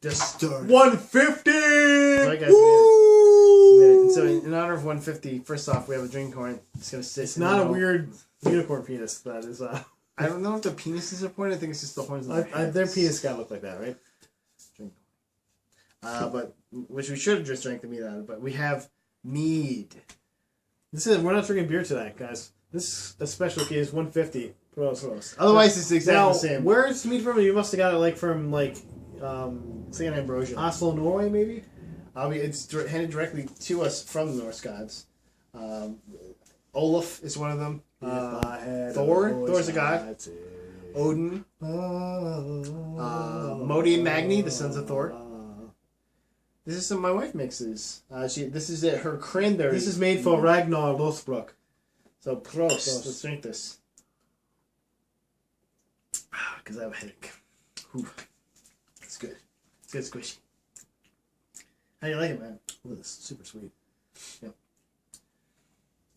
The start. 150! Right, guys, Woo! So in honor of 150, first off, we have a drink horn. It's gonna sit. It's not a weird unicorn penis. That is. I don't know if the penises are pointed. I think it's just the horns. Their penis gotta look like that, right? Drink. But which we should have just drank the meat out of. But we have mead. We're not drinking beer tonight, guys. This a special case 150. Gross. Otherwise, it's exactly the same. Where's the meat from? You must have got it from St. Ambrosia. Oslo, Norway, maybe. It's handed directly to us from the Norse gods. Olaf is one of them. Thor's a god. Odin. Modi and Magni, the sons of Thor. This is some my wife mixes. This is it. Her cranberry. This is made for Ragnar Lothbrok. So prost. Let's drink this. Because I have a headache. Whew. It's good. It's good squishy. How do you like it, man? Ooh, this is super sweet. Yep.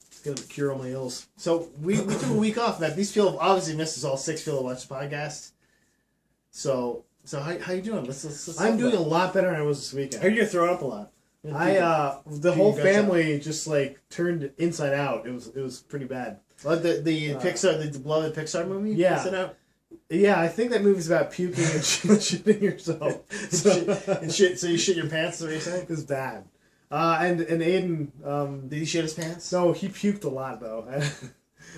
It's gonna cure all my ills. So we took a week off, man. These people obviously missed us all. 6 people to watch the podcast. So how you doing? Let's I'm doing a lot better than I was this weekend. I heard you're throwing up a lot. The whole family just turned inside out. It was pretty bad. Like the Pixar, the beloved Pixar movie. Yeah. Inside Out? Yeah, I think that movie's about puking and shitting yourself. So you shit your pants. Is what you're saying? It was bad. And Aiden. Did he shit his pants? No, he puked a lot though.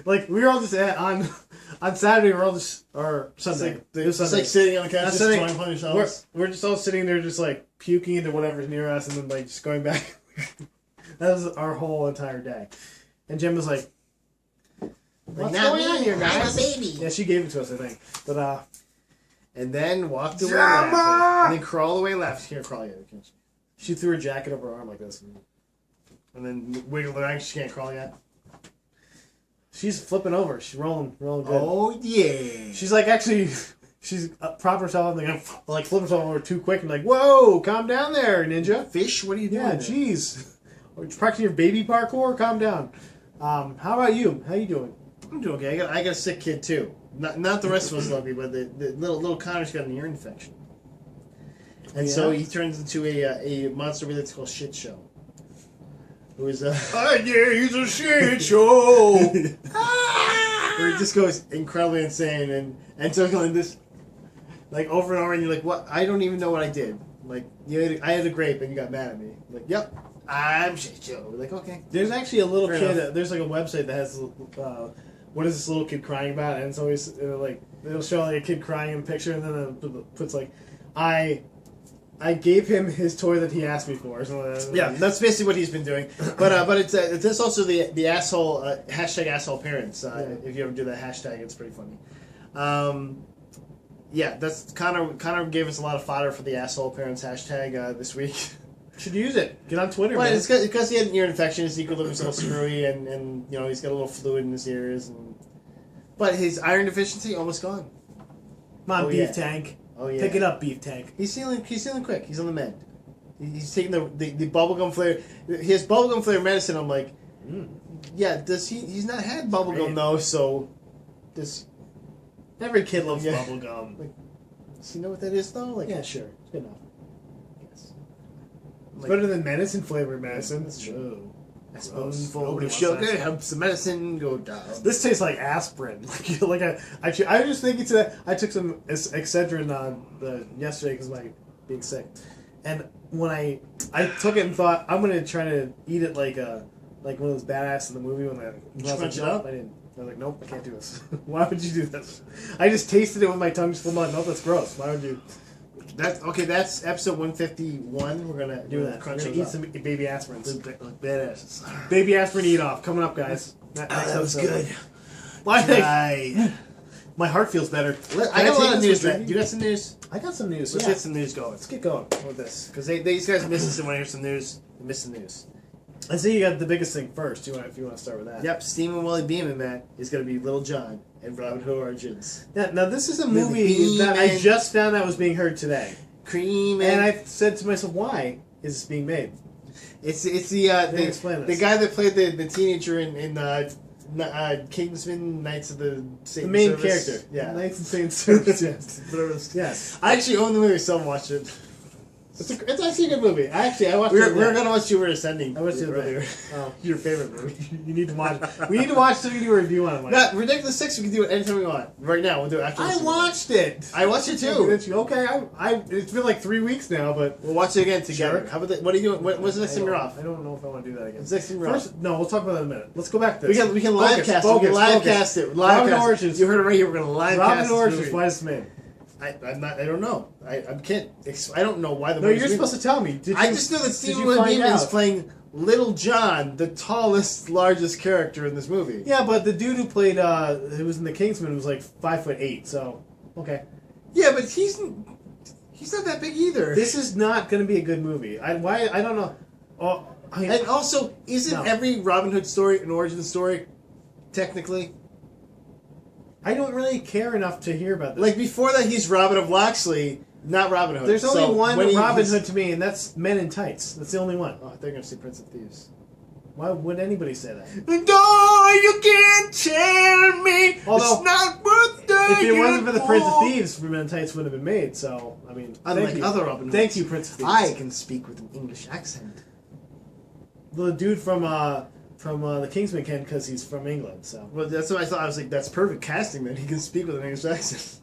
We were all just on Saturday. We're all just or Sunday. It's like sitting on the couch, just throwing upon yourselves. We're just all sitting there, just puking into whatever's near us, and then just going back. That was our whole entire day. And Jen was like, "What's going on here, guys?" I'm a baby. Yeah, she gave it to us, I think. But and then walked away laughing, and then crawled away laughing. Here, crawl yet. She threw her jacket over her arm like this, and then wiggled her ankle. She can't crawl yet. She's flipping over. She's rolling good. Oh yeah. She's she's propping herself up and flipping herself over too quick and whoa, calm down there, ninja. Fish, what are you doing? Yeah, jeez. Practicing your baby parkour. Calm down. How about you? How you doing? I'm doing okay. I got a sick kid too. Not the rest of us, lucky, but the little Connor's got an ear infection, and so he turns into a monster that's called Shit Show. Who is yeah, he's a shit show. Where he just goes incredibly insane and circling this over and over, and you're like, what? I don't even know what I did. I had a grape and you got mad at me. Yep, I'm Shit Show. Okay. There's actually a little Fair kid. enough. There's a website that has what is this little kid crying about, and it's always it'll show a kid crying in a picture, and then it puts I gave him his toy that he asked me for. So yeah, that's basically what he's been doing. But it's also the asshole hashtag asshole parents. If you ever do that hashtag, it's pretty funny. Yeah, that's Connor gave us a lot of fodder for the asshole parents hashtag this week. Should use it. Get on Twitter. Well, man. it's because he had an ear infection. His equilibrium's a little screwy, and he's got a little fluid in his ears. But his iron deficiency almost gone. Come on, Beef Tank. Oh yeah. Pick it up, Beef Tank. He's healing quick. He's on the mend. He's taking the bubblegum flavor. He has bubblegum flavor medicine. I'm like, yeah. Does he's not had bubblegum though? So does every kid loves bubblegum? Does he know what that is though? Yeah, sure. It's good enough. Yes. It's better than medicine flavored medicine. That's true. A Nobody spoonful of wants sugar that. helps the medicine go down. This tastes like aspirin. I was just thinking today. I took some Excedrin yesterday because of my being sick, and when I took it and thought I'm gonna try to eat it like one of those badass in the movie when I crunch it up? I didn't. I was like, nope, I can't do this. Why would you do this? I just tasted it with my tongue full of. Nope, that's gross. Why would you? That's episode 151. We're gonna Do that. Crunch We're gonna eat some baby aspirins. Badasses. Baby aspirin eat off coming up, guys. That was good. Why? My heart feels better. I got a lot of news. You got some news? I got some news. Let's get some news going. Let's get going with this because these guys miss us and want to hear some news. They miss the news. I see you got the biggest thing first. If you want to start with that. Yep, Steve and Willie Beeman, man, is going to be Little John and Robin Hood Origins. Yeah, now this is a movie that I just found out was being heard today. Cream and I said to myself, why is this being made? It's the guy that played the teenager in Kingsman Knights of the Satan the main Service. character. Yeah, Knights of Satan Service. Yes. Yes. I actually own the movie, so I watched it. It's actually a good movie. I watched We it. were gonna watch Jupiter Ascending. I watched it earlier. Oh, your favorite movie. You need to watch. We need to watch so we can do a review on it. Mike. Not Ridiculous 6. We can do it anytime we want. Right now, we'll do it after. I this. watched it. I watched it too. Okay, it's been like 3 weeks now, but We'll watch it again together. Sure. How about that? What are you doing? What's the next time you're off? I don't know if I want to do that again. What's the next time you're off? First, no, we'll talk about that in a minute. Let's go back to this. We can live cast it. We can live cast it. Live Robin cast it. Origins. You heard it right here. We're gonna live Robin cast this Origins. movie. Why is it made? I'm not. I don't know. I can't. I don't know why the. No, movie's you're made. supposed to tell me. I just know that Stephen you find Levine is out? playing Little John, the tallest, largest character in this movie. Yeah, but the dude who played, who was in The Kingsman was like 5'8", so okay. Yeah, but he's not that big either. This is not going to be a good movie. I don't know. Oh, And also, isn't every Robin Hood story an origin story? Technically, I don't really care enough to hear about this. like before that, he's Robin of Locksley, not Robin Hood. There's only So one when Robin he's- Hood to me, and that's Men in Tights. That's the only one. Oh, they're gonna say Prince of Thieves. Why would anybody say that? No, you can't tell me. Although, it's not worth If it wasn't for the Prince of for. Thieves, Men in Tights would have been made. So I mean, Unlike thank you. other Robin Hoods. Thank you, Prince of Thieves. I can speak with an English accent. The dude from The Kingsman can because he's from England. So Well, that's what I thought. I was like, that's perfect casting. Then he can speak with an English accent.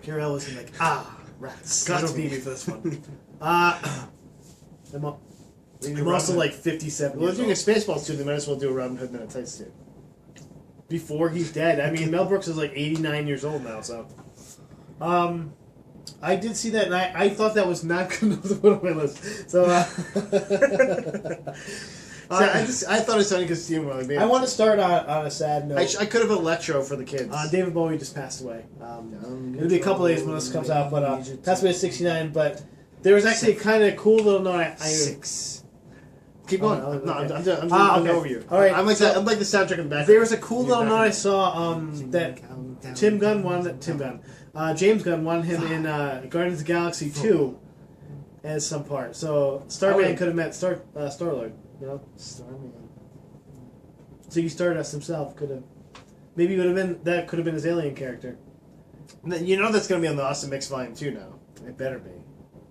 Carol was like, rats. Got Don't me. beat me for this one. I'm also like 57 Well, years they're doing a old. Spaceballs too. They might as well do a Robin Hood and a Tights too. Before he's dead. I mean, Mel Brooks is like 89 years old now, so. I did see that, and I thought that was not good enough to put on my list. So, I thought it was funny because Stephen Wiley made it. I want to start on a sad note. I could have electro for the kids. David Bowie just passed away. It'll be a couple days when this comes out, but passed away at 69. But there was actually a kind of cool little note. Six. Keep going. Oh, No, okay. I'm okay. over you. All right, I'm like so- I'm like the soundtrack in the back. There was a cool little note I saw that James Gunn won him in Guardians of the Galaxy 2 as some part. So Starman could have met Star-Lord, you know? Starman. Ziggy Stardust himself could have... Maybe could have been his alien character. You know that's going to be on the Awesome Mix Volume 2 now. It better be.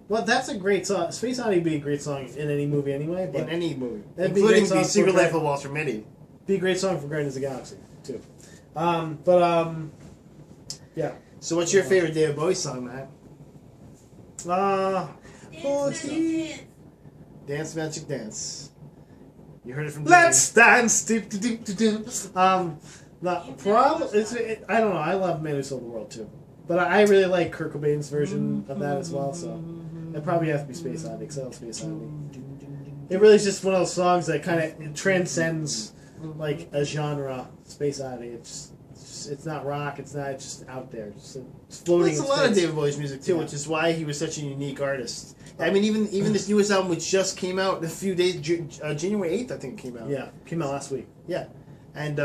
Well, that's a great song. Space Oddity would be a great song in any movie anyway. But In any movie. That'd be Including a great The song Secret for Life of Walter Mitty. be a great song for Guardians of the Galaxy, too. Yeah. So what's your favorite David Bowie song, Matt? Dance Magic Dance. You heard it from Let's dance. The problem I don't know. I love Man Who Sold the World too, but I really like Kurt Cobain's version of that as well. So it probably has to be Space Oddity because I love Space Oddity. It really is just one of those songs that kind of transcends like a genre. Space Oddity. It's not rock. It's just out there. It's floating. There's a in lot of space. David Bowie's music too, Yeah. which is why he was such a unique artist. I mean, even this newest album, which just came out a few days, January 8th, I think it came out. Yeah, came out last week. Yeah, and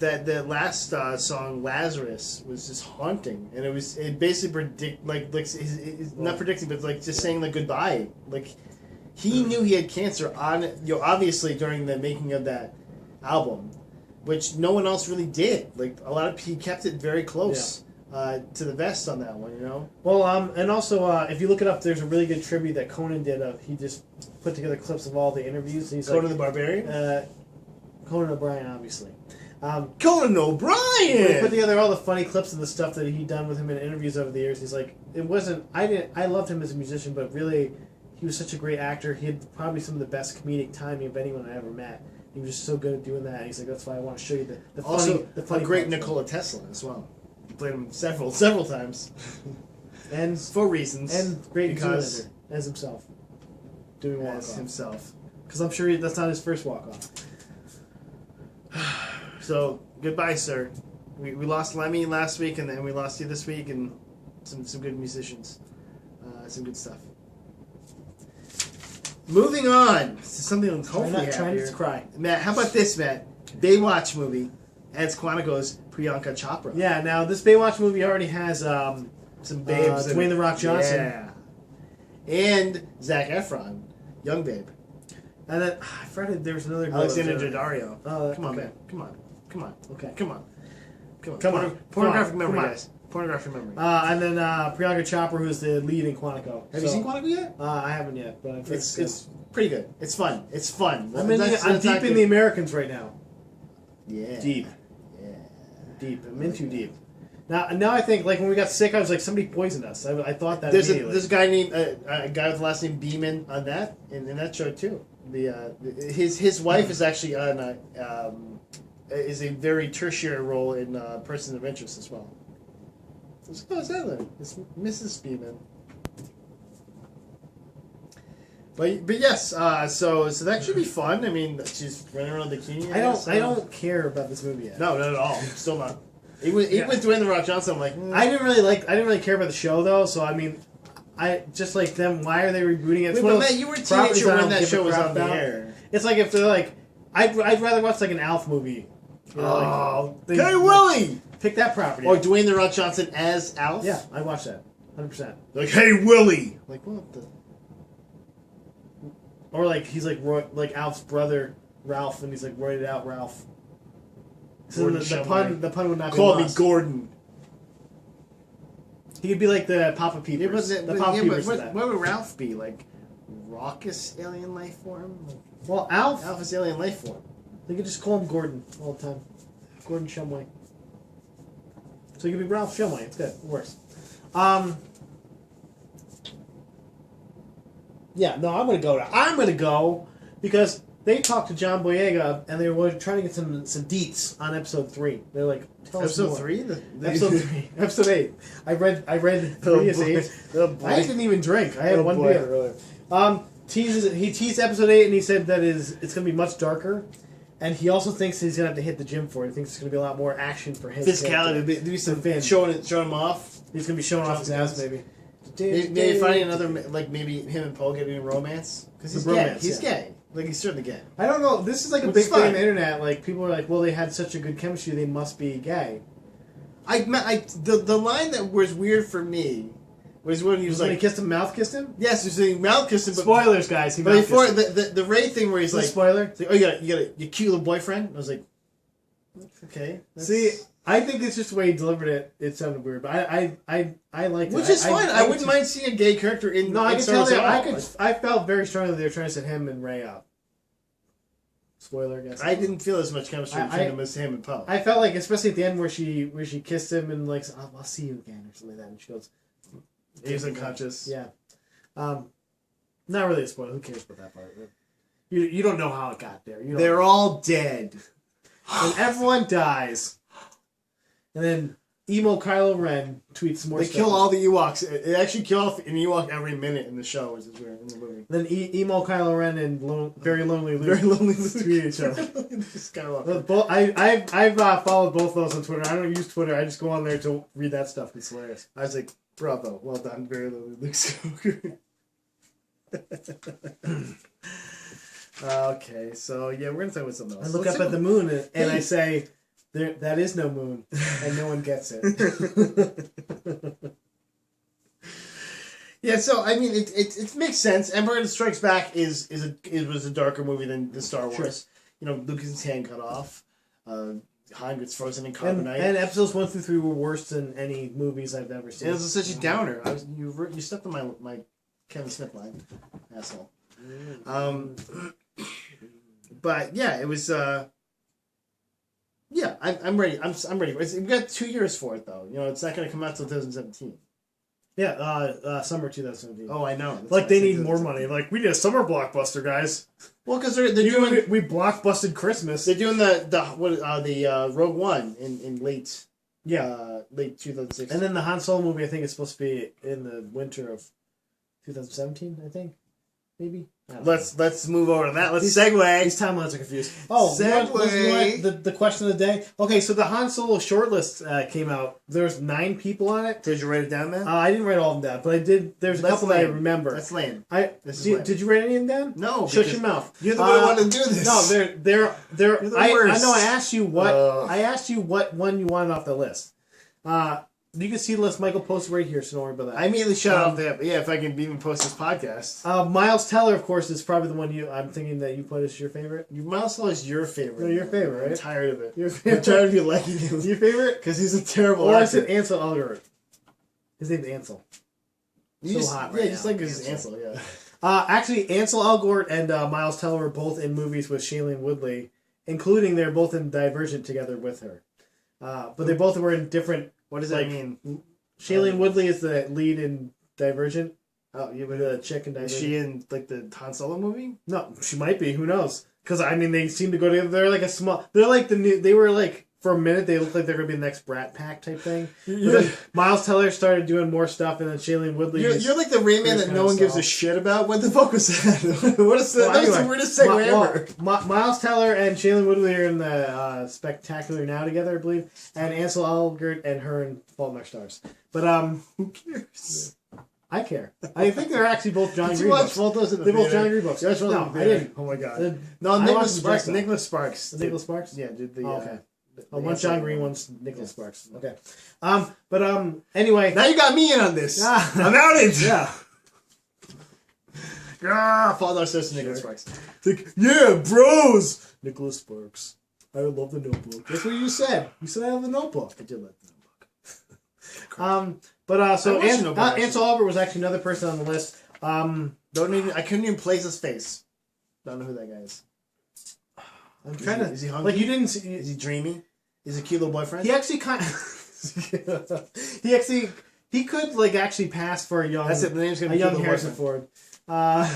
that last song Lazarus was just haunting, and it basically not predicting, but like just saying like goodbye. Like he knew he had cancer obviously during the making of that album, which no one else really did. Like he kept it very close. To the vest on that one, you know. Well, and also, if you look it up, there's a really good tribute that Conan did. He just put together clips of all the interviews. And he's Conan like, the Barbarian. Conan O'Brien, obviously. Conan He O'Brien. put together all the funny clips and the stuff that he'd done with him in interviews over the years. He's like, it wasn't. I loved him as a musician, but really, he was such a great actor. He had probably some of the best comedic timing of anyone I ever met. He was just so good at doing that. And he's like, that's why I want to show you the Also, the funny a great parts. Nikola Tesla as well. Played him several times and for reasons great because Zoolander as himself doing walk as off. himself. Because I'm sure that's not his first walk off. So goodbye, sir. We lost Lemmy last week, and then we lost you this week, and some good musicians, some good stuff. Moving on to something hopefully Try not happier. to cry. Matt, how about this, Matt? Baywatch movie adds Quantico's Priyanka Chopra. Yeah, now this Baywatch movie already has Some babes. in Dwayne it. The Rock Johnson. Yeah. And Zac Efron, young babe. And then I forgot there was another girl. Alexander that was in it. Daddario. Oh, Come on, okay. man. Come on. Okay. Come on. Come on. Pornographic Come memory, on. guys. Pornographic memory. And then Priyanka Chopra, who's the lead in Quantico. Have you seen Quantico yet? I haven't yet, but I've heard It's pretty good. It's fun. It's fun. I'm deep in the Americans right now. Yeah. Deep. Yeah. Deep. I'm in too deep. Now I think, like, when we got sick, I was like, somebody poisoned us. I thought that There's immediately. a guy named a guy with the last name Beeman on that in that show too. His wife is actually on is a very tertiary role in Persons of Interest as well. So, is that then? It's Mrs. Beeman. But yes, so that should be fun. I mean, she's running around in a bikini. I don't care about this movie yet. No, not at all. Still not. Even with Dwayne the Rock Johnson, I'm like, I didn't really care about the show though. So I mean, I just like them. Why are they rebooting it? Wait, but Matt, you were a teenager when that show was on the air. It's like if they're like, I'd rather watch like an Alf movie. You know, Hey Willie! Pick that property. Or Dwayne the Rock Johnson as Alf. Yeah, I watch that, 100%. Like, hey Willie! Like what the? Or like he's like Alf's brother Ralph, and he's like roided out Ralph. So the pun would not call be me Gordon. He could be like the Papa Peepers. What would Ralph be like? Raucous alien life form? Well, Alf is alien life form. They could just call him Gordon all the time. Gordon Shumway. So he could be Ralph Shumway. It's good. It works. Yeah, no, I'm gonna go because they talked to John Boyega and they were trying to get some deets on episode 3. They're like, tell us episode more. 3? Episode 3. Episode 8. I read 3 as 8. I didn't even drink. I had one beer earlier. He teased episode 8 and he said that it's gonna be much darker. And he also thinks he's gonna have to hit the gym for it. He thinks it's gonna be a lot more action for his physicality. Be some showing him off. He's gonna be showing off his ass, maybe. Maybe finding another, like maybe him and Paul getting in romance because he's gay. He's gay. Like he's certainly gay. I don't know. This is like a big thing on the internet. Like people are like, well, they had such a good chemistry, they must be gay. The line that was weird for me was when he was like, when he kissed him, mouth kissed him. Yes, he was mouth kissed him. But, spoilers, guys. But before the Ray thing where he's like, spoiler. Like, oh, you got your cute little boyfriend. I was like, okay. See, I think it's just the way he delivered it. It sounded weird, but I liked it. Which is fine. I wouldn't mind seeing a gay character in. No, I can tell that. I felt very strongly they were trying to set him and Ray up. Spoiler, I guess. I didn't feel as much chemistry between him as him and Poe. I felt like, especially at the end where she kissed him and like, I'll see you again or something like that, and she goes, he was unconscious. Yeah. Not really a spoiler. Who cares about that part? You don't know how it got there. They're all dead. And everyone dies. And then emo Kylo Ren tweets more stuff. They kill all the Ewoks. They actually kill off an Ewok every minute in the show, which is weird in the movie. Then emo Kylo Ren and Very Lonely Luke tweet each other. I've followed both those on Twitter. I don't use Twitter. I just go on there to read that stuff. It's hilarious. I was like, bravo, well done, Very Lonely Luke Skywalker. Okay, so yeah, we're gonna talk about something else. I look up at the moon and I say, that is no moon, and no one gets it. Yeah, so I mean, it makes sense. Empire Strikes Back was a darker movie than the Star Wars. Sure. You know, Lucas's hand cut off. Han gets frozen in carbonite. And episodes 1 through 3 were worse than any movies I've ever seen. It was such a downer. You stepped on my Kevin Smith line, asshole. But yeah, it was. Yeah, I'm ready. I'm ready. We've got 2 years for it though. You know, it's not going to come out till 2017. Yeah, summer 2017. Oh, I know. That's like they need more money. Like, we need a summer blockbuster, guys. Well, because they're doing we blockbusted Christmas. They're doing the Rogue One in late 2016. And then the Han Solo movie, I think, is supposed to be in the winter of 2017. I think, maybe. Let's move over to that. Let's segue. These timelines are confused. Oh, segue. The question of the day. Okay, so the Han Solo shortlist came out. There's 9 people on it. Did you write it down, man? I didn't write all of them down, but I did. There's a couple that I remember. That's lame. Did you write any of them down? No. Shut your mouth. You're the one who wanted to do this. No, they're. You're the worst. I know. I asked you what. I asked you what one you wanted off the list. You can see the list Michael posted right here, so don't worry about that. I immediately shut off that. Yeah, if I can even post this podcast. Miles Teller, of course, is probably the one I'm thinking that you put as your favorite. Miles Teller is your favorite. No, your favorite, right? I'm tired of it. Your I'm favorite. tired of you liking him. Your favorite? Because he's a terrible Or I actor. said Ansel Elgort. His name's Ansel. You So just, hot right yeah, just now. like his Ansel, yeah. Actually, Ansel Elgort and Miles Teller were both in movies with Shailene Woodley, including they're both in Divergent together with her. But they both were in different... What does that mean? Shailene Woodley is the lead in Divergent. Oh, yeah, but The chick in is Divergent. she in like the Han Solo movie? No, she might be. Who knows? Because I mean, they seem to go together. They're like a small. They're like the new. They were like for a minute. They looked like they're gonna be the next Brat Pack type thing. But then Miles Teller started doing more stuff, and then Shailene Woodley. You're like the Rain Man that no one gives a shit about. What the fuck was that? What is that? Well, That was anyway, the weirdest segue ever. Miles Teller and Shailene Woodley are in the Spectacular Now together, I believe, and Ansel Elgort and her in Fault in Our Stars. But Who cares? I care. I think they're actually both Johnny Did Green you watch books. both those in the They're both theater? Johnny Green books. You watched both No, in the I theater? didn't. Oh my god. The- No, I Nicholas watched them Sparks. just now. Nicholas Sparks. Nicholas Sparks. Yeah, did the. Oh, okay. the One's Ansel John Green, one. one's Nicholas Sparks. Okay. But anyway. Now you got me in on this. I'm outed. Yeah. Father says to Nicholas Sparks. It's like, yeah, bros! Nicholas Sparks. I love the Notebook. That's what you said. You said I love the Notebook. I did like the Notebook. So I watched the Notebook, Ansel Elgort was actually another person on the list. I couldn't even place his face. Don't know who that guy is. I'm trying to... Is he hungry? Like, you didn't see... Is he dreamy? Is he a cute little boyfriend? He actually kind of... He could, like, actually pass for a young... That's it. The name's gonna a be young Cute Little Harrison Boyfriend. Ford.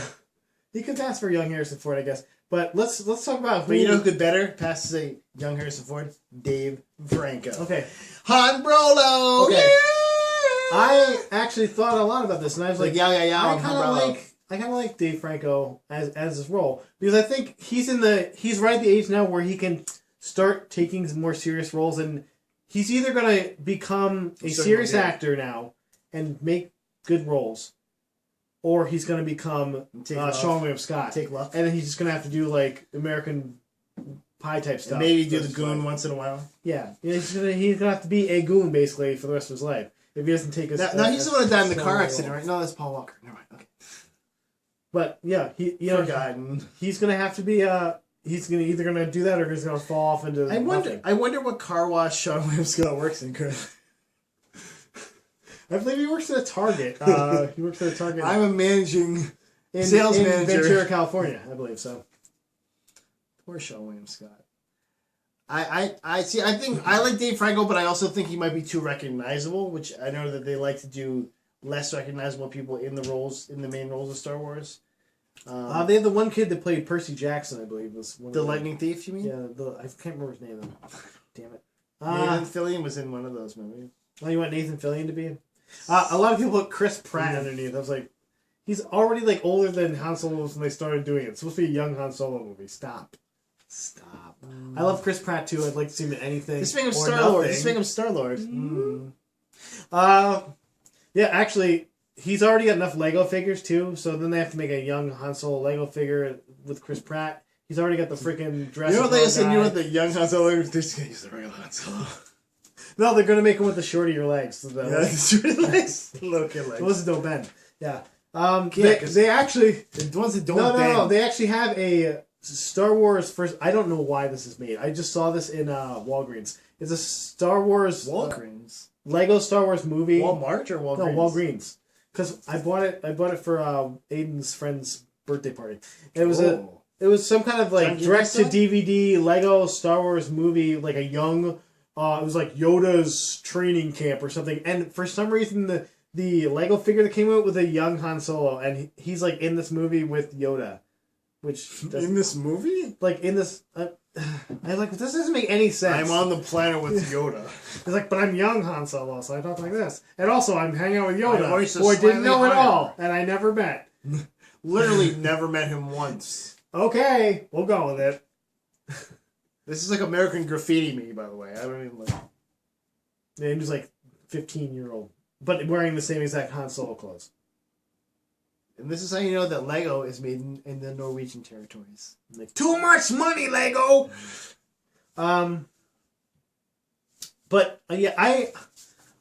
He could pass for a young Harrison Ford, I guess. But let's talk about who... But you know who could better pass as a young Harrison Ford? Dave Franco. Okay. Han Brolo. Okay. Yeah! I actually thought a lot about this, and I was like, yeah. I kind of like Dave Franco as his role because I think he's right at the age now where he can start taking some more serious roles, and he's either gonna become a serious actor now and make good roles, or he's gonna become Sean William Scott. Take luck. And then he's just gonna have to do like American Pie type stuff. And maybe do the goon once in a while. Yeah, he's gonna have to be a goon basically for the rest of his life if he doesn't take us. Now he's the one that died in the car accident, right? No, that's Paul Walker. Never mind. Okay. But yeah, Forgotten. he's gonna have to be he's gonna either gonna do that or he's gonna fall off into. I wonder what car wash Sean William Scott works in currently. I believe he works at a Target. He works at a Target. I'm a managing in sales manager. Ventura, California, I believe so. Poor Sean William Scott. I see. I think I like Dave Franco, but I also think he might be too recognizable. Which I know that they like to do less recognizable people in the main roles of Star Wars. They have the one kid that played Percy Jackson, I believe, was one The of Lightning Thief, you mean? Yeah, I can't remember his name though. Damn it. Nathan Fillion was in one of those movies. Oh, you want Nathan Fillion to be in? A lot of people put Chris Pratt underneath. I was like, he's already like older than Han Solo was when they started doing it. It's supposed to be a young Han Solo movie. Stop. I love Chris Pratt too. I'd like to see him in anything. Just make him or Star-Lord. nothing. Just make him Star-Lord. Yeah, actually, he's already got enough Lego figures too. So then they have to make a young Han Solo Lego figure with Chris Pratt. He's already got the freaking dress. You know what they said? You know what the young Han Solo is? They're just gonna use the regular Han Solo. No, they're gonna make him with the shortier legs. So Yeah, it's really legs. Little kid legs. Those don't bend. Yeah. Yeah, They actually. The ones that don't No, bend. they actually have a Star Wars first. I don't know why this is made. I just saw this in Walgreens. It's a Star Wars Walgreens. Lego Star Wars movie. Walmart or Walgreens? No, Walgreens. Because I bought it for Aiden's friend's birthday party. It was it was some kind of like Junkie direct to stuff? DVD Lego Star Wars movie, like a young. It was like Yoda's training camp or something. And for some reason, the Lego figure that came out with a young Han Solo, and he's like in this movie with Yoda, which In this movie? like in this. I like this doesn't make any sense. I'm on the planet with Yoda. It's like, but I'm young Han Solo, so I talk like this. And also, I'm hanging out with My Yoda, voice is who I didn't know slightly at higher. all, and I never met. Literally never met him once. Okay, we'll go with it. This is like American Graffiti me, by the way. I don't even like. And he was like 15-year-old, but wearing the same exact Han Solo clothes. And this is how you know that Lego is made in the Norwegian territories. Like, too much money, Lego. But yeah,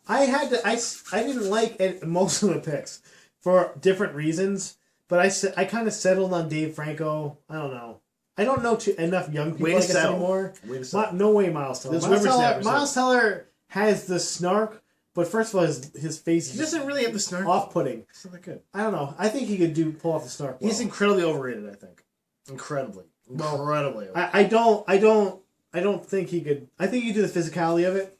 I didn't like most of the picks for different reasons, but I kind of settled on Dave Franco. I don't know. I don't know enough young people Way to I guess settle. anymore. Way to settle. No way, Miles Teller. Those whippersnappers. Miles Teller has the snark, but first of all, his face He doesn't really have the snark. off-putting. It's not that good. I don't know. I think he could pull off the snark. Well. He's incredibly overrated, I think. Incredibly overrated. I don't think he could. I think he'd do the physicality of it.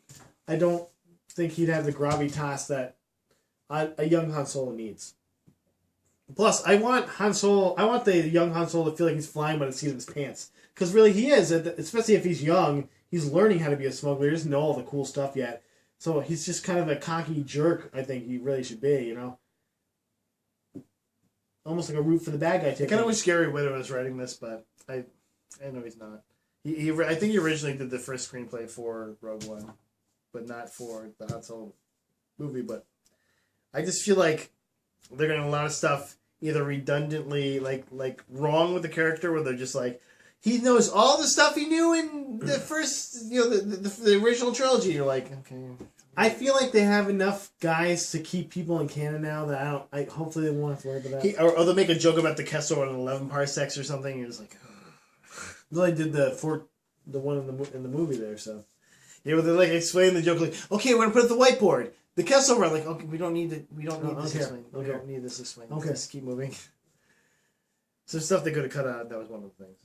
I don't think he'd have the gravitas that a young Han Solo needs. Plus, I want the young Han Solo to feel like he's flying by the seat of his pants. Because really he is, especially if he's young. He's learning how to be a smuggler. He doesn't know all the cool stuff yet. So he's just kind of a cocky jerk, I think he really should be, you know? Almost like a root for the bad guy I ticket. kind of wish Gary Whitta was writing this, but I know he's not. I think he originally did the first screenplay for Rogue One, but not for the Han Solo movie. But I just feel like they're getting a lot of stuff either redundantly like wrong with the character, where they're just like, he knows all the stuff he knew in the first, the original trilogy. You're like, okay. I feel like they have enough guys to keep people in canon now that hopefully they won't have to worry about that. Or they'll make a joke about the Kessel on 11 parsecs or something. And you're just like, Well, they did the one in the movie there, so. yeah, well, they're like explaining the joke like, okay, we're gonna put it at the whiteboard. The Kessel Run, like, okay, we don't need this explained. We don't need this explained. Okay. Let's keep moving. Some stuff they could have cut out. That was one of the things.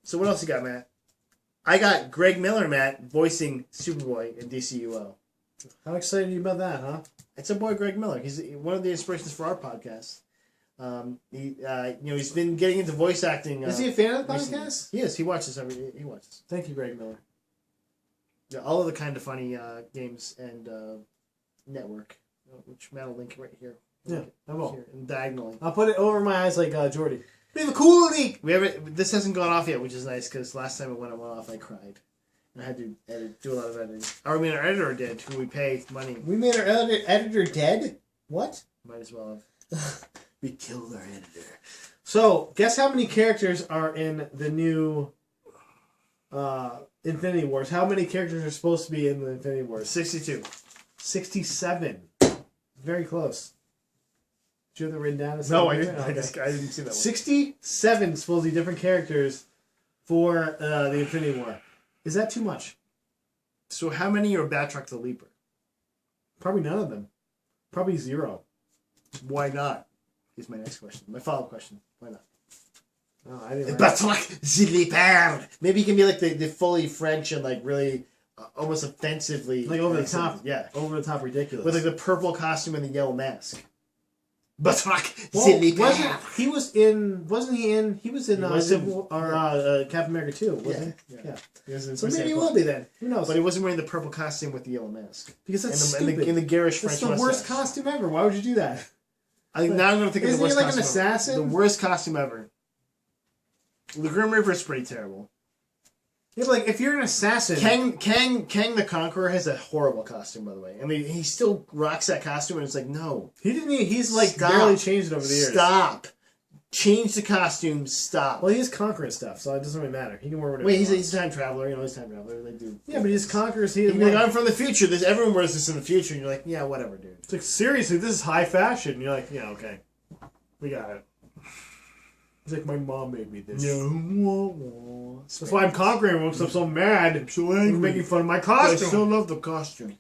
So what else you got, Matt? I got Greg Miller, Matt, voicing Superboy in DCUO. How excited are you about that, huh? It's our boy Greg Miller. He's one of the inspirations for our podcast. He's been getting into voice acting. Is he a fan of the recently. podcast? He is. He watches He watches. Thank you, Greg Miller. Yeah, all of the Kind of Funny games and network, which Matt will link right here. Yeah, I will. Here, and diagonally. I'll put it over my eyes like Jordy. We have a cool leak. We haven't. This hasn't gone off yet, which is nice because last time it went off, I cried. And I had to do a lot of editing. Or I mean, our editor did, who we pay money. We made our editor dead? What? Might as well have. We killed our editor. So, guess how many characters are in the new Infinity Wars? How many characters are supposed to be in the Infinity Wars? 62. 67. Very close. Did you have that written down? No, I Okay. didn't. I didn't see that one. 67 supposedly different characters for the Infinity War. Is that too much? So how many are Batroc the Leaper? Probably none of them. Probably 0. Why not? Here's my next question. My follow-up question. Why not? Oh, I didn't. Batroc the Leaper. Maybe he can be like the fully French and like really almost offensively Like over the top. Yeah, Over the top ridiculous. with like the purple costume and the yellow mask. Batroc Well, the Leaper. he was in was Captain America 2, wasn't he? Yeah. He was in So Suicide maybe he Squad. will be then. Who knows? But he wasn't wearing the purple costume with the yellow mask. Because that's And stupid. the garish French That's the mustache. worst costume ever. Why would you do that? Now I'm going to think of the Isn't worst he like an costume ever. assassin? The worst costume ever. The Grim Reaper is pretty terrible. Yeah, but like if you're an assassin, Kang the Conqueror has a horrible costume, by the way. I mean, he still rocks that costume, and it's like, no. he's like Stop. barely changed it over the years. Stop. Change the costume. Stop. Well, he is conquering stuff, so it doesn't really matter. He can wear whatever. Wait, he he's wants. a time traveler. He's a time traveler. They do. Yeah, but he's conquerors. He He'd doesn't be like, like, I'm from the future. Everyone wears this in the future, and you're like, yeah, whatever, dude. it's like seriously, this is high fashion. And you're like, yeah, okay, we got it. He's like, my mom made me this. No. That's why I'm conquering him because I'm so mad. I'm so He's angry. making fun of my I costume. still love the costume.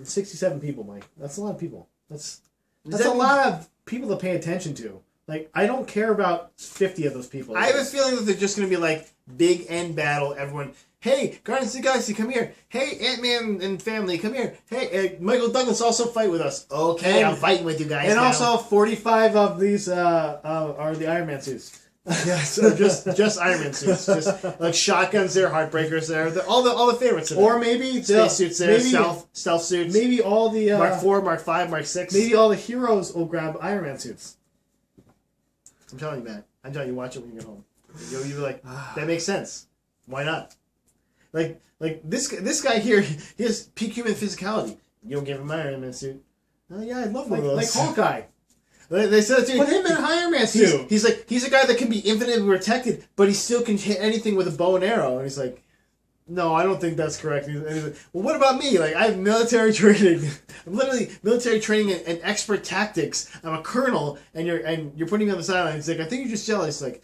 67 people, Mike. That's a lot of people. That's that a mean- lot of people to pay attention to. Like, I don't care about 50 of those people. I have a feeling that they're just going to be like big end battle. Everyone, hey, Guardians of the Galaxy, come here. Hey, Ant-Man and family, come here. Hey, Michael Douglas, also fight with us. Okay, And- I'm fighting with you guys. And now. also, 45 of these are the Iron Man suits. yeah, so just Iron Man suits, just like shotguns there, heartbreakers there, all the favorites. In Or it. maybe Space suits there, maybe, stealth suits. maybe all the Mark 4, Mark 5, Mark 6. maybe all the heroes will grab Iron Man suits. I'm telling you, man. I'm telling you, watch it when you get home. You'll be like, that makes sense. Why not? Like this guy here, he has peak human physicality. You don't give him an Iron Man suit. Oh yeah, I'd love one of Like those. Hawkeye. They said it to Put him in an Iron Man suit. He's a guy that can be infinitely protected, but he still can hit anything with a bow and arrow. And he's like, no, I don't think that's correct. And he's like, well, what about me? Like, I have military training. I'm literally military training and expert tactics. I'm a colonel, and you're putting me on the sideline. He's like, I think you're just jealous. Like,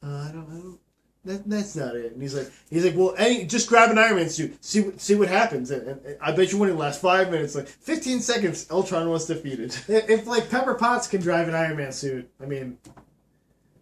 I don't. That's not it. And he's like, well, just grab an Iron Man suit. See what happens. And I bet you wouldn't last 5 minutes. Like 15 seconds, Ultron was defeated. If like Pepper Potts can drive an Iron Man suit, I mean,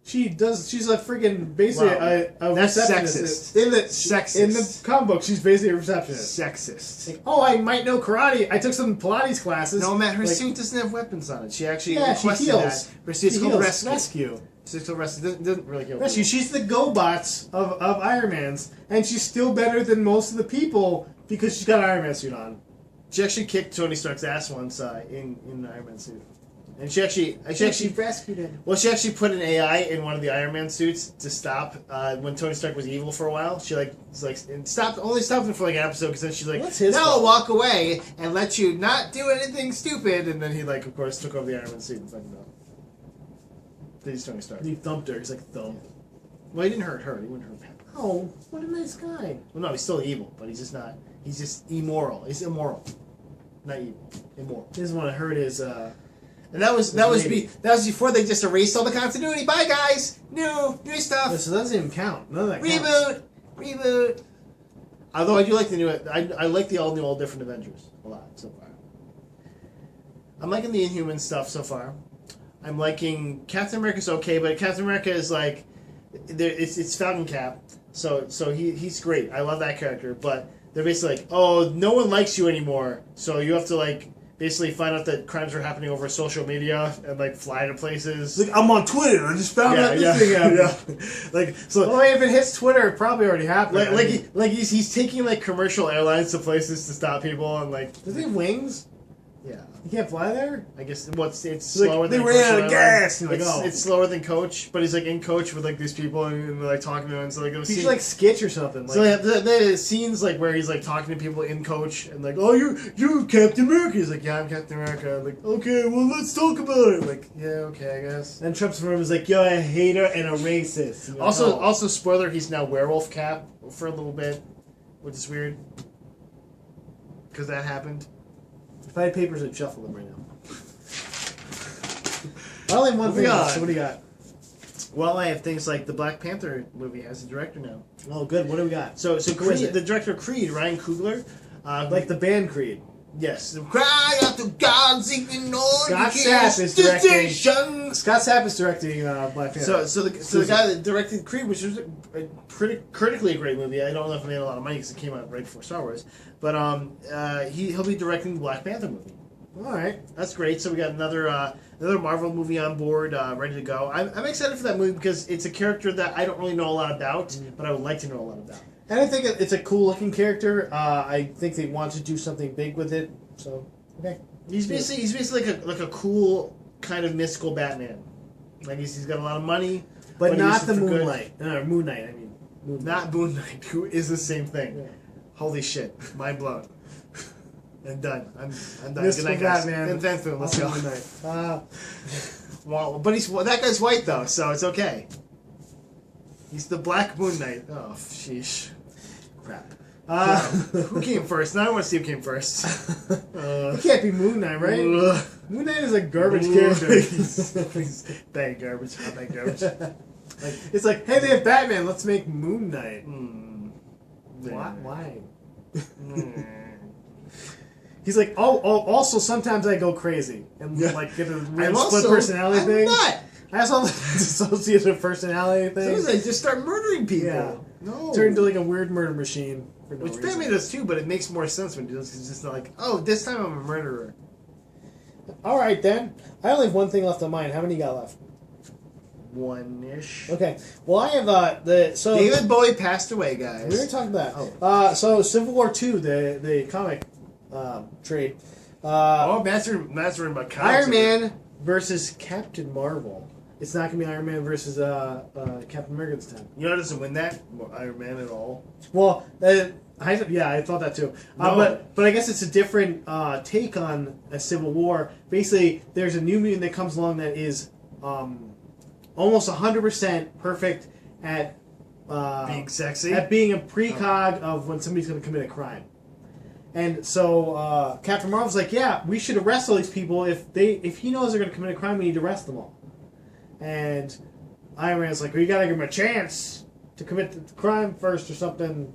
she does. She's a freaking basically a That's receptionist. sexist. In the comic book, she's basically a receptionist. Sexist. Like, oh, I might know karate. I took some Pilates classes. No, Matt, her like, suit doesn't have weapons on it. She actually she requested heals. that. Her suit's called heals. Rescue. It's called Rescue. Doesn't really kill Rescue. people. She's the GoBots of Iron Man's, and she's still better than most of the people because she's got an Iron Man suit on. She actually kicked Tony Stark's ass once in the Iron Man suit. And she actually rescued him. well, she actually put an AI in one of the Iron Man suits to stop when Tony Stark was evil for a while. She only stopped him for like an episode because then she's like, What's his now fault? I'll walk away and let you not do anything stupid. And then he like, of course, took over the Iron Man suit and fucking up. He's Tony Stark. He thumped her. He's like, thump. Well, he didn't hurt her. He wouldn't hurt Pepper. Oh, what a nice guy. Well, no, he's still evil, but he's just not. He's just immoral. He's immoral, not evil. Immoral. He doesn't want to hurt his. And that was before they just erased all the continuity. Bye guys, new stuff. So that doesn't even count. None of that counts. Reboot. Although I do like the new, I like the all different Avengers a lot so far. I'm liking the Inhuman stuff so far. I'm liking Captain America's okay, but Captain America is like, it's Falcon Cap, so he's great. I love that character, but they're basically like, oh, no one likes you anymore, so you have to like basically find out that crimes are happening over social media and like fly to places. Like, I'm on Twitter. I just found out this thing happened. Yeah. Like so. Well, if it hits Twitter, it probably already happened. He's taking like commercial airlines to places to stop people and like. Does he have wings? Yeah. You can't fly there? I guess it's slower they than ran out of gas. It's slower than Coach, but he's like in Coach with like these people and they're like talking to him. And so like it was He's like Skitch or something. So they have scenes like where he's like talking to people in Coach and like, oh, you're Captain America. He's like, yeah, I'm Captain America. I'm like, okay, well, let's talk about it. Like, yeah, okay, I guess. And Trump's room is like, you're a hater and a racist. Like, also, spoiler, he's now Werewolf Cap for a little bit, which is weird because that happened. If I had papers, I'd shuffle them right now. I only have one thing left, so what do you got? Well, I have things like the Black Panther movie has a director now. Oh, good. What do we got? So Who is Creed, it? the director of Creed, Ryan Coogler. Like the band Creed. Yes. Cry out to God, seeking Lord. Scott Stapp is directing. Station. Scott Stapp is directing Black Panther. So the guy that directed Creed, which was a critically a great movie. I don't know if it made a lot of money because it came out right before Star Wars, but he'll be directing the Black Panther movie. All right, that's great. So we got another Marvel movie on board, ready to go. I'm excited for that movie because it's a character that I don't really know a lot about, but I would like to know a lot about. And I think it's a cool looking character. I think they want to do something big with it. So okay, he's basically like a cool kind of mystical Batman. Like he's got a lot of money, but not the Moonlight. Moon Knight. I mean, not Moon Knight, who is the same thing. Yeah. Holy shit, mind blown. And done. I'm done. Mystical Good night, guys. Batman. And then let's go. Well, but that guy's white though, so it's okay. He's the Black Moon Knight. Oh, sheesh. Crap. Who came first? Now I want to see who came first. It can't be Moon Knight, right? Moon Knight is a garbage character. Please, bang garbage. I'll bang garbage. It's like, hey, they have Batman. Let's make Moon Knight. Why? He's like, also sometimes I go crazy and like get a real split personality thing. Not. I also have the dissociative personality thing. Sometimes I just start murdering people. Yeah. No. Turn into like a weird murder machine. For no Which reason. Batman does too, but it makes more sense when he does. It's just not like, oh, this time I'm a murderer. All right, then. I only have one thing left on mine. How many you got left? One-ish. Okay. Well, I have David Bowie passed away, guys. We were talking about that. So Civil War II, the comic trade. Master about comics. Iron Man versus Captain Marvel. It's not going to be Iron Man versus Captain America this time. You know, doesn't win that Iron Man at all. Well, I thought that too. No. But I guess it's a different take on a Civil War. Basically, there's a new mutant that comes along that is almost 100% perfect at Being sexy? At being a precog of when somebody's going to commit a crime. And so Captain Marvel's like, yeah, we should arrest all these people. If he knows they're going to commit a crime, we need to arrest them all. And Iron Man's like, well, you got to give him a chance to commit the crime first or something.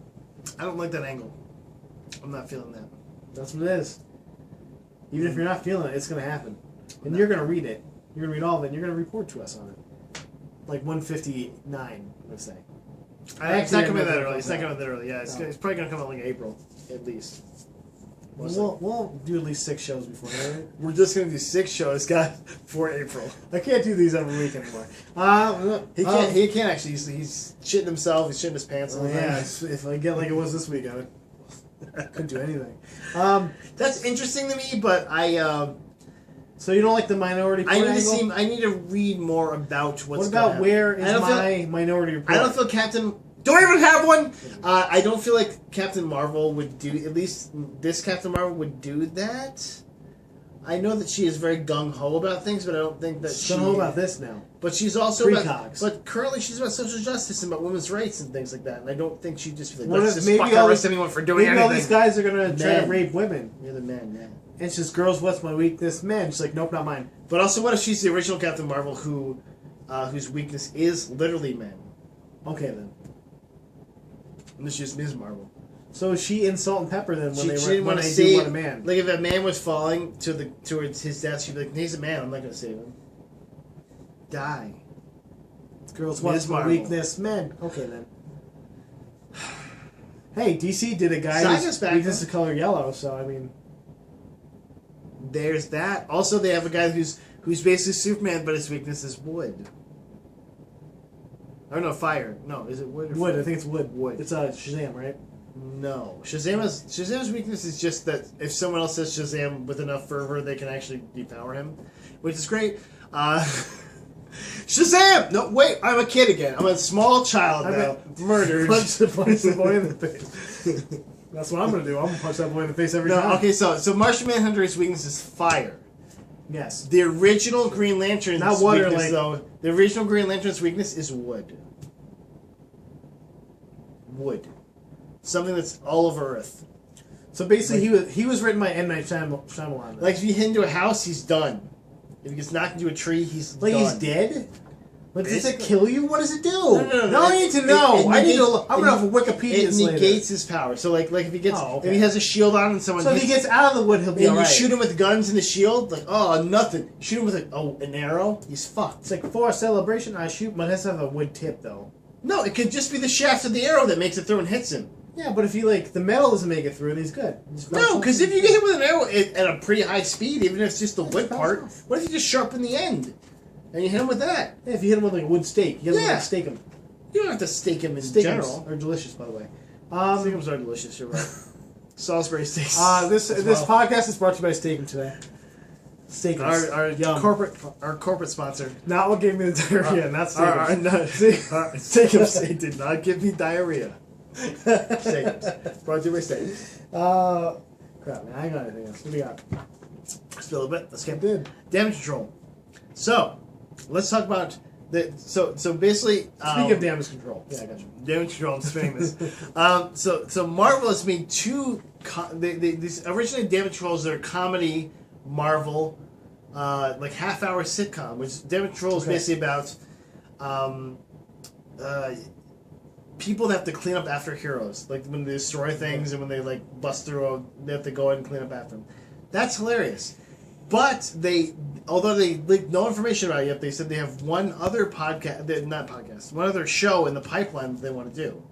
I don't like that angle. I'm not feeling that. That's what it is. Even if you're not feeling it, it's going to happen. And you're going to read it. You're going to read all of it, and you're going to report to us on it. Like 159, let's say. It's not coming that early. It's not coming that early. Yeah, it's probably going to come out like April, at least. We'll do at least 6 shows before that, right? We're just going to do 6 shows, guys, for April. I can't do these every week anymore. He can't actually. He's shitting himself. He's shitting his pants. Yeah, if I get like it was this week, I couldn't do anything. That's interesting to me, but So you don't like the Minority Report angle? I need to read more about what's. What about going where is my Minority Report? I don't feel Captain. Don't even have one. I don't feel like Captain Marvel would do. At least this Captain Marvel would do that. I know that she is very gung ho about things, but I don't think that she's gung ho about this now. But she's also Precogs. but currently she's about social justice and about women's rights and things like that. And I don't think she'd just be like, What let's if- just maybe fucking all arrest these- anyone for doing Maybe anything. all these guys are gonna try to Men. rape women. You're the man, man. And it's just, girls, what's my weakness? Men. She's like, nope, not mine. But also, what if she's the original Captain Marvel whose weakness is literally men? Okay then. And this is Ms. Marvel. So is she in Salt and Pepper then when She they didn't when want to they do save. want a man? Like if a man was falling towards his death, she'd be like, "He's a man. I'm not going to save him. Die." Girls, what's Ms. my Marvel. weakness? Men. Okay then. Hey, DC did a guy Saga's whose back, weakness huh? is color yellow, so I mean, There's that. Also, they have a guy who's basically Superman, but his weakness is wood. Or no, fire. No, is it wood? Or wood. fire? I think it's wood. Wood. It's Shazam, right? No, Shazam's weakness is just that if someone else says Shazam with enough fervor, they can actually depower him, which is great. Shazam! No, wait, I'm a kid again. I'm a small child now. Murdered. punch the boy in the face. That's what I'm gonna do. I'm gonna punch that boy in the face every time. Okay, so Martian Manhunter's weakness is fire. Yes. The original Green Lantern's Not water, weakness, like- though, the original Green Lantern's weakness is wood. Wood. Something that's all over Earth. So basically, he was written by M. Night Shyamalan. Like, if you hit into a house, he's done. If he gets knocked into a tree, he's like done. he's dead. But does it Basically. kill you? What does it do? No, I need to know. I need to. I'm gonna have a It Wikipedia later. negates his power. So, like if he gets, Oh, okay. if he has a shield on and someone So if hits, he gets out of the wood, he'll be and you alright. shoot him with guns in the shield, like, oh, nothing. Shoot him with an arrow, he's fucked. It's like for a celebration, I shoot, but it has to have a wood tip though. No, it could just be the shaft of the arrow that makes it through and hits him. Yeah, but if he the metal doesn't make it through, then he's good. No, because if you get hit with an arrow at a pretty high speed, even if it's just the wood bounce part, off. what if you just sharpen the end and you hit him with that? Yeah, if you hit him with like a wood stake, you Yeah. stake him. You don't have to stake him in Steakums general. are delicious, by the way. Steakums are delicious. You're right. Salisbury steaks. This as this well. podcast is brought to you by Steakum today. Steakums. Our Yum. corporate sponsor. Not what gave me the diarrhea, not Steakums. Steakums. It did not give me diarrhea. Steakums. Brought to you by Steakums. Crap, man, I ain't got anything else. What do we got? Spill a bit. Let's I get did. damage control. So, let's talk about the. So basically. Speaking of damage control. Yeah, I got you. Damage control. I'm spinning this. So Marvel has made two. These originally Damage Control is their comedy Marvel, like half-hour sitcom, which Damage Control is Okay. basically about people that have to clean up after heroes, like when they destroy things and when they like bust through, they have to go in and clean up after them. That's hilarious. But although they leaked no information about it yet, they said they have one other one other show in the pipeline that they want to do.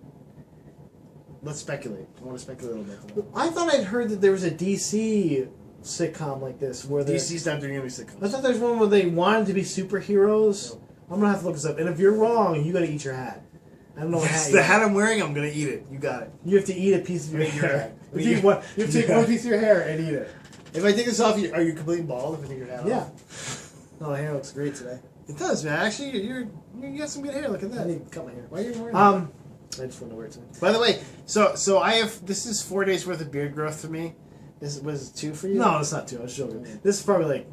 Let's speculate. I want to speculate a little bit. I thought I'd heard that there was a DC sitcom like this where DC's not doing any sitcoms. I thought there's one where they wanted to be superheroes. No. I'm gonna have to look this up. And if you're wrong, you gotta eat your hat. I don't know what Yes, hat the you hat I'm wearing, I'm gonna eat it. You got it. You have to eat a piece of your Eat your hair. hat. You have to take one piece of your hair and eat it. If I take this off, are you completely bald? If I take your hat Yeah. off? Oh, the hair looks great today. It does, man. Actually, you got some good hair. Look at I that. need to cut my hair. Why are you wearing that? I just want to wear it today. By the way, so I have, this is 4 days worth of beard growth for me. Was it 2 for you? No, it's not 2. I was joking. This is probably like.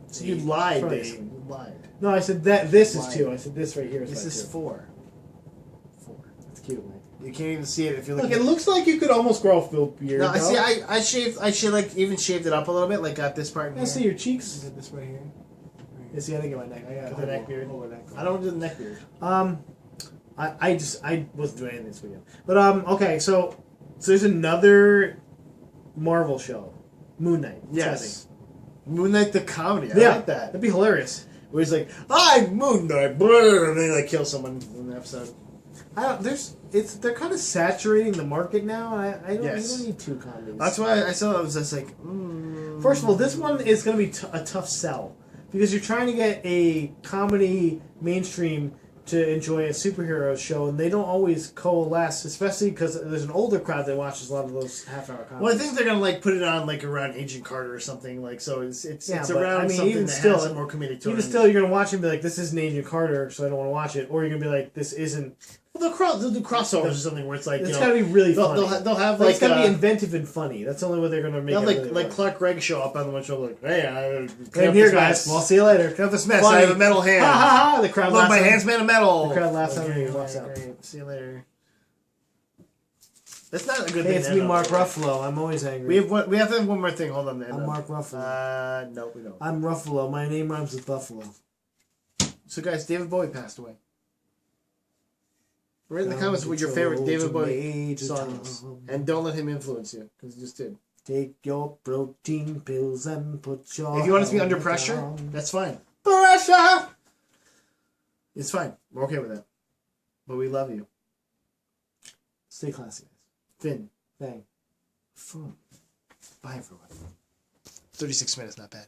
So you lied, Probably baby. 8. You lied. No, I said that this is Lied. 2. I said this right here is This like is 2. 4. cute, man. You can't even see it if you Look, look. it looks like you could almost grow a full beard. No, I though. see. I shaved. I should like even shaved it up a little bit. Like got this part. In I here. see your cheeks. Got this right here. You see, I didn't get my neck. I got Got the neck beard. I don't do the neck beard. I wasn't doing anything this weekend. But okay, so there's another Marvel show, Moon Knight. Yes. Moon Knight the comedy. I Yeah, like that. that'd be hilarious. Where he's like, I'm Moon Knight, brr, and they like kill someone in the episode. They're kind of saturating the market now. I don't. Yes. You don't need two comedies. That's why I saw it. I was just like, First of all, this one is going to be a tough sell because you're trying to get a comedy mainstream to enjoy a superhero show, and they don't always coalesce, especially because there's an older crowd that watches a lot of those half-hour comedies. Well, I think they're gonna like put it on like around Agent Carter or something like so. It's Yeah, it's but, around I mean, something even that still, has more comedic to it. even still, you're gonna watch it and be like, "This isn't Agent Carter," so I don't want to watch it, or you're gonna be like, "This isn't." Well, they'll do crossovers or something where it's like It's gotta be really they'll, funny. they'll have Like, like it's gotta be inventive and funny. That's the only way they're gonna make they'll it. like really like work. Clark Gregg show up on the show like, hey, I'm here, guys. Well, I'll see you later. Cut this mess. Funny. I have a metal hand. Ha ha ha! The crowd Look, laughs. my at hand's him. made of metal. The crowd laughs at him and he Okay, walks out. great. See you later. That's not a good Hey, thing. it's to me, end Mark on. Ruffalo. I'm always angry. We have to have one more thing. Hold on. To end I'm on. Mark Ruffalo. No, we don't. I'm Ruffalo. My name rhymes with Buffalo. So, guys, David Bowie passed away. Write in the Down comments what your the favorite road David to Bowie Major song is, Tom. and don't let him influence you because he just did. Take your protein pills and put your. If you want us to be under helmet pressure, on. that's fine. Pressure. It's fine. We're okay with that. But we love you, Stay classy, guys. Finn. Bang. Bye, everyone. 36 minutes, not bad.